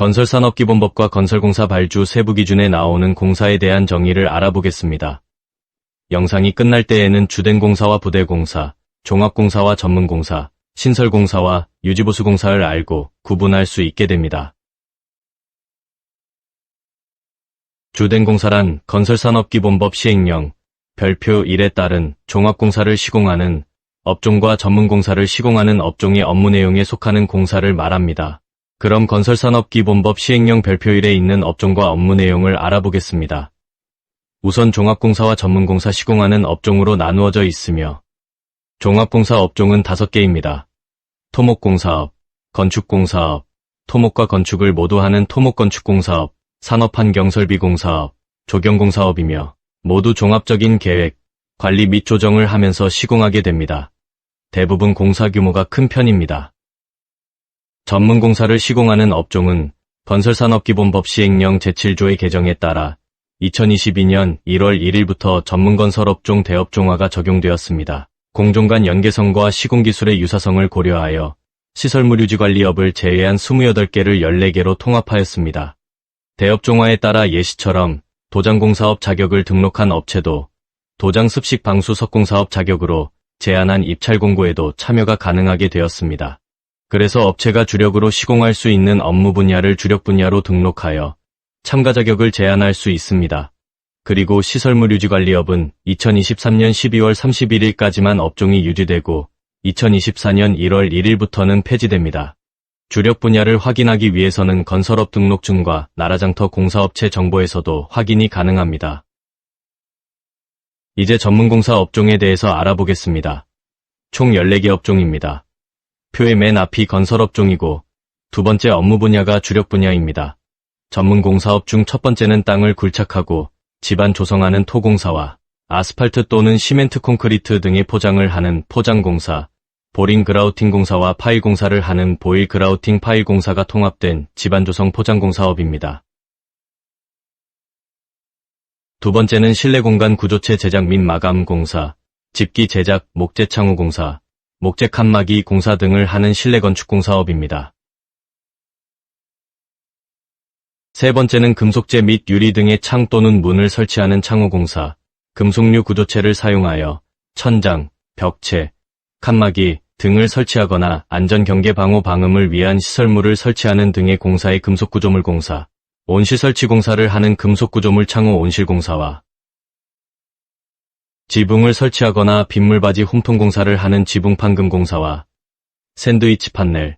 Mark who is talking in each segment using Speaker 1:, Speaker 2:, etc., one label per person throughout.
Speaker 1: 건설산업기본법과 건설공사 발주 세부 기준에 나오는 공사에 대한 정의를 알아보겠습니다. 영상이 끝날 때에는 주된 공사와 부대공사, 종합공사와 전문공사, 신설공사와 유지보수공사를 알고 구분할 수 있게 됩니다. 주된 공사란 건설산업기본법 시행령, 별표 1에 따른 종합공사를 시공하는 업종과 전문공사를 시공하는 업종의 업무 내용에 속하는 공사를 말합니다. 그럼 건설산업기본법 시행령 별표 1에 있는 업종과 업무 내용을 알아보겠습니다. 우선 종합공사와 전문공사 시공하는 업종으로 나누어져 있으며 종합공사 업종은 5개입니다. 토목공사업, 건축공사업, 토목과 건축을 모두 하는 토목건축공사업, 산업환경설비공사업, 조경공사업이며 모두 종합적인 계획, 관리 및 조정을 하면서 시공하게 됩니다. 대부분 공사 규모가 큰 편입니다. 전문공사를 시공하는 업종은 건설산업기본법 시행령 제7조의 개정에 따라 2022년 1월 1일부터 전문건설업종 대업종화가 적용되었습니다. 공종간 연계성과 시공기술의 유사성을 고려하여 시설물유지관리업을 제외한 28개를 14개로 통합하였습니다. 대업종화에 따라 예시처럼 도장공사업 자격을 등록한 업체도 도장습식 방수 석공사업 자격으로 제한한 입찰 공고에도 참여가 가능하게 되었습니다. 그래서 업체가 주력으로 시공할 수 있는 업무 분야를 주력 분야로 등록하여 참가 자격을 제한할 수 있습니다. 그리고 시설물유지관리업은 2023년 12월 31일까지만 업종이 유지되고 2024년 1월 1일부터는 폐지됩니다. 주력 분야를 확인하기 위해서는 건설업 등록증과 나라장터 공사업체 정보에서도 확인이 가능합니다. 이제 전문공사 업종에 대해서 알아보겠습니다. 총 14개 업종입니다. 표의 맨 앞이 건설업종이고 두 번째 업무 분야가 주력 분야입니다. 전문공사업 중 첫 번째는 땅을 굴착하고 집안 조성하는 토공사와 아스팔트 또는 시멘트 콘크리트 등의 포장을 하는 포장공사, 보링 그라우팅 공사와 파일 공사를 하는 보일 그라우팅 파일 공사가 통합된 집안 조성 포장공사업입니다. 두 번째는 실내 공간 구조체 제작 및 마감 공사, 집기 제작, 목재 창호 공사, 목재 칸막이 공사 등을 하는 실내 건축공사업입니다. 세 번째는 금속재 및 유리 등의 창 또는 문을 설치하는 창호공사, 금속류 구조체를 사용하여 천장, 벽체, 칸막이 등을 설치하거나 안전경계 방호 방음을 위한 시설물을 설치하는 등의 공사의 금속구조물 공사, 온실 설치 공사를 하는 금속구조물 창호 온실공사와 지붕을 설치하거나 빗물바지 홈통 공사를 하는 지붕판금 공사와 샌드위치 판넬,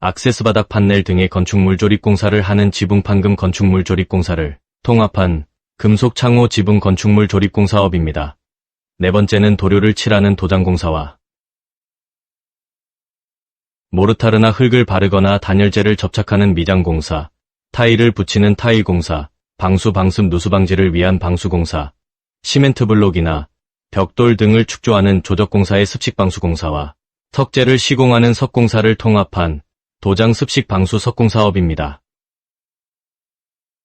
Speaker 1: 악세스 바닥 판넬 등의 건축물 조립 공사를 하는 지붕판금 건축물 조립 공사를 통합한 금속 창호 지붕 건축물 조립 공사업입니다. 네 번째는 도료를 칠하는 도장 공사와 모르타르나 흙을 바르거나 단열재를 접착하는 미장 공사, 타일을 붙이는 타일 공사, 방수 방습 누수 방지를 위한 방수 공사, 시멘트 블록이나 벽돌 등을 축조하는 조적공사의 습식방수공사와 석재를 시공하는 석공사를 통합한 도장 습식 방수 석공사업입니다.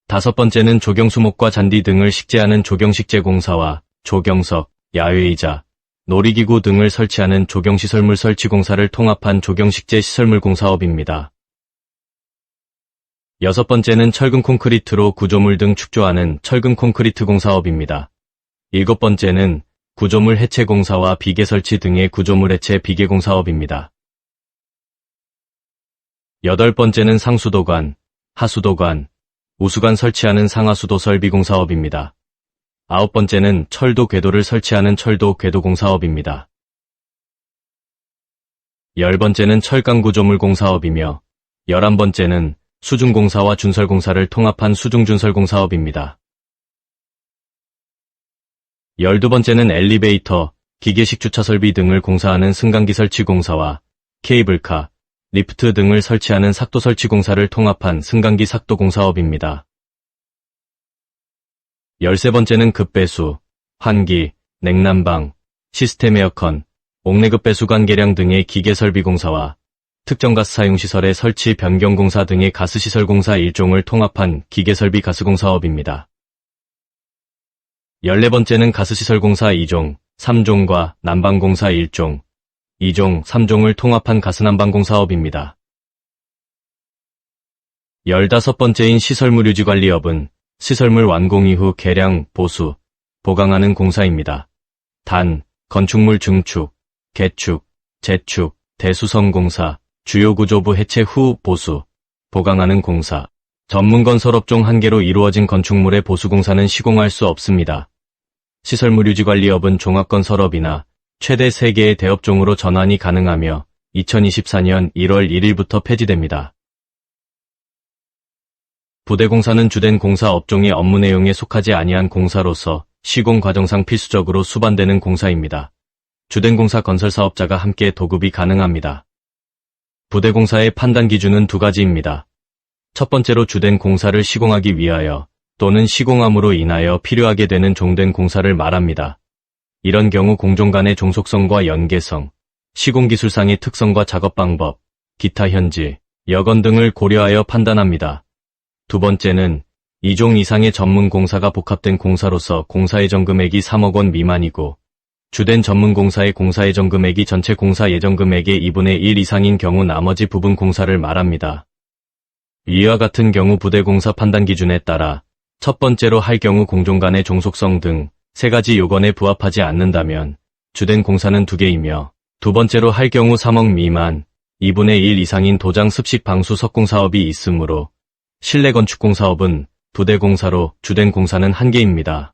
Speaker 1: 다섯 번째는 조경수목과 잔디 등을 식재하는 조경식재공사와 조경석, 야외의자, 놀이기구 등을 설치하는 조경시설물 설치공사를 통합한 조경식재 시설물공사업입니다. 여섯 번째는 철근 콘크리트로 구조물 등 축조하는 철근 콘크리트 공사업입니다. 일곱 번째는 구조물 해체 공사와 비계 설치 등의 구조물 해체 비계 공사업입니다. 여덟 번째는 상수도관, 하수도관, 우수관 설치하는 상하수도 설비 공사업입니다. 아홉 번째는 철도 궤도를 설치하는 철도 궤도 공사업입니다. 열 번째는 철강 구조물 공사업이며 11번째는 수중공사와 준설공사를 통합한 수중준설공사업입니다. 12번째는 엘리베이터, 기계식 주차 설비 등을 공사하는 승강기 설치 공사와 케이블카, 리프트 등을 설치하는 삭도 설치 공사를 통합한 승강기 삭도 공사업입니다. 13번째는 급배수, 환기, 냉난방, 시스템 에어컨, 옥내급 배수관 개량 등의 기계 설비 공사와 특정 가스 사용 시설의 설치 변경 공사 등의 가스 시설 공사 일종을 통합한 기계 설비 가스 공사업입니다. 14번째는 가스 시설 공사 2종, 3종과 난방 공사 1종, 2종, 3종을 통합한 가스 난방 공사업입니다. 15번째인 시설물 유지 관리업은 시설물 완공 이후 개량, 보수, 보강하는 공사입니다. 단, 건축물 증축, 개축, 재축, 대수성 공사, 주요 구조부 해체 후 보수, 보강하는 공사, 전문 건설업종 한 개로 이루어진 건축물의 보수 공사는 시공할 수 없습니다. 시설물 유지 관리업은 종합건설업이나 최대 3개의 대업종으로 전환이 가능하며 2024년 1월 1일부터 폐지됩니다. 부대공사는 주된 공사 업종의 업무 내용에 속하지 아니한 공사로서 시공 과정상 필수적으로 수반되는 공사입니다. 주된 공사 건설 사업자가 함께 도급이 가능합니다. 부대공사의 판단 기준은 2가지입니다. 첫 번째로 주된 공사를 시공하기 위하여 또는 시공함으로 인하여 필요하게 되는 종된 공사를 말합니다. 이런 경우 공종 간의 종속성과 연계성, 시공기술상의 특성과 작업 방법, 기타 현지, 여건 등을 고려하여 판단합니다. 두 번째는 2종 이상의 전문 공사가 복합된 공사로서 공사 예정 금액이 3억 원 미만이고 주된 전문 공사의 공사 예정 금액이 전체 공사 예정 금액의 2분의 1 이상인 경우 나머지 부분 공사를 말합니다. 이와 같은 경우 부대공사 판단 기준에 따라 첫 번째로 할 경우 공종 간의 종속성 등 3가지 요건에 부합하지 않는다면 주된 공사는 2개이며 두 번째로 할 경우 3억 미만 2분의 1 이상인 도장 습식 방수 석공 사업이 있으므로 실내 건축 공사업은 부대공사로 주된 공사는 1개입니다.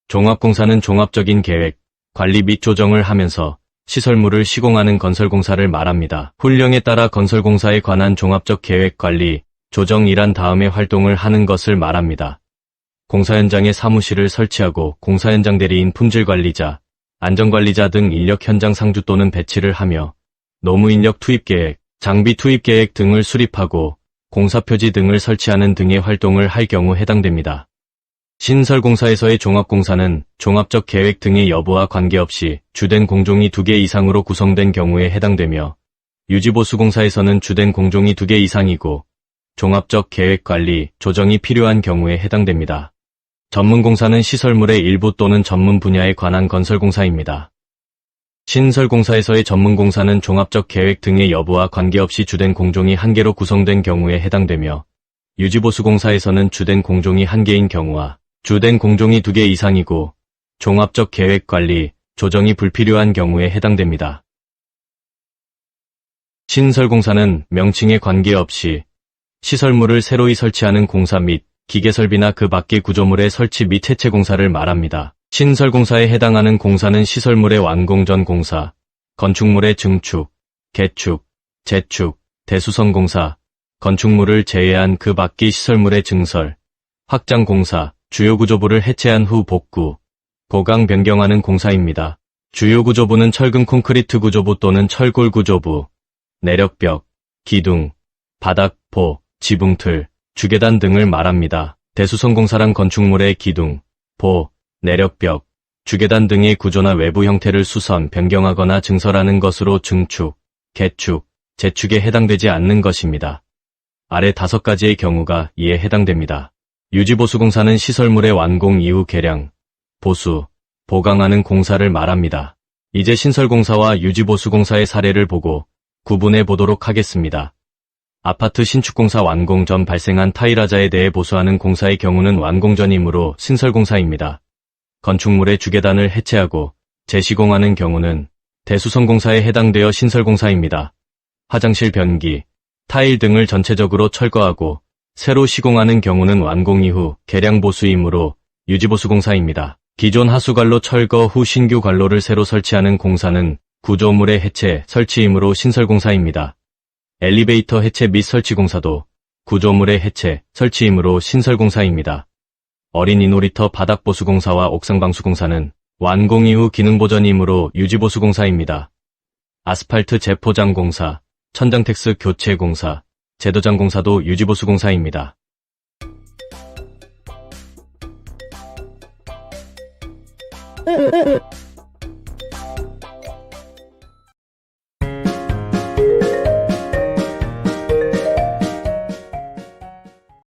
Speaker 1: 종합공사는 종합적인 계획, 관리 및 조정을 하면서 시설물을 시공하는 건설공사를 말합니다. 훈령에 따라 건설공사에 관한 종합적 계획 관리, 조정이란 다음의 활동을 하는 것을 말합니다. 공사 현장에 사무실을 설치하고 공사 현장 대리인 품질관리자, 안전관리자 등 인력 현장 상주 또는 배치를 하며 노무인력 투입계획, 장비 투입계획 등을 수립하고 공사표지 등을 설치하는 등의 활동을 할 경우 해당됩니다. 신설공사에서의 종합공사는 종합적 계획 등의 여부와 관계없이 주된 공종이 2개 이상으로 구성된 경우에 해당되며 유지보수공사에서는 주된 공종이 2개 이상이고 종합적 계획 관리, 조정이 필요한 경우에 해당됩니다. 전문공사는 시설물의 일부 또는 전문 분야에 관한 건설공사입니다. 신설공사에서의 전문공사는 종합적 계획 등의 여부와 관계없이 주된 공종이 1개로 구성된 경우에 해당되며 유지보수공사에서는 주된 공종이 1개인 경우와 주된 공종이 2개 이상이고 종합적 계획 관리, 조정이 불필요한 경우에 해당됩니다. 신설공사는 명칭에 관계없이 시설물을 새로이 설치하는 공사 및 기계설비나 그 밖의 구조물의 설치 및 해체 공사를 말합니다. 신설공사에 해당하는 공사는 시설물의 완공 전 공사, 건축물의 증축, 개축, 재축, 대수성 공사, 건축물을 제외한 그 밖의 시설물의 증설, 확장 공사, 주요 구조부를 해체한 후 복구, 보강 변경하는 공사입니다. 주요 구조부는 철근 콘크리트 구조부 또는 철골 구조부, 내력벽, 기둥, 바닥포, 지붕틀, 주계단 등을 말합니다. 대수성 공사란 건축물의 기둥, 보, 내력벽, 주계단 등의 구조나 외부 형태를 수선, 변경하거나 증설하는 것으로 증축, 개축, 재축에 해당되지 않는 것입니다. 아래 5가지의 경우가 이에 해당됩니다. 유지보수공사는 시설물의 완공 이후 개량, 보수, 보강하는 공사를 말합니다. 이제 신설공사와 유지보수공사의 사례를 보고 구분해 보도록 하겠습니다. 아파트 신축공사 완공 전 발생한 타일하자에 대해 보수하는 공사의 경우는 완공 전이므로 신설공사입니다. 건축물의 주계단을 해체하고 재시공하는 경우는 대수성공사에 해당되어 신설공사입니다. 화장실 변기, 타일 등을 전체적으로 철거하고 새로 시공하는 경우는 완공 이후 개량 보수이므로 유지보수공사입니다. 기존 하수관로 철거 후 신규 관로를 새로 설치하는 공사는 구조물의 해체, 설치이므로 신설공사입니다. 엘리베이터 해체 및 설치 공사도 구조물의 해체, 설치이므로 신설공사입니다. 어린이 놀이터 바닥보수공사와 옥상방수공사는 완공 이후 기능보전이므로 유지보수공사입니다. 아스팔트 재포장공사, 천장텍스 교체공사, 제도장공사도 유지보수공사입니다.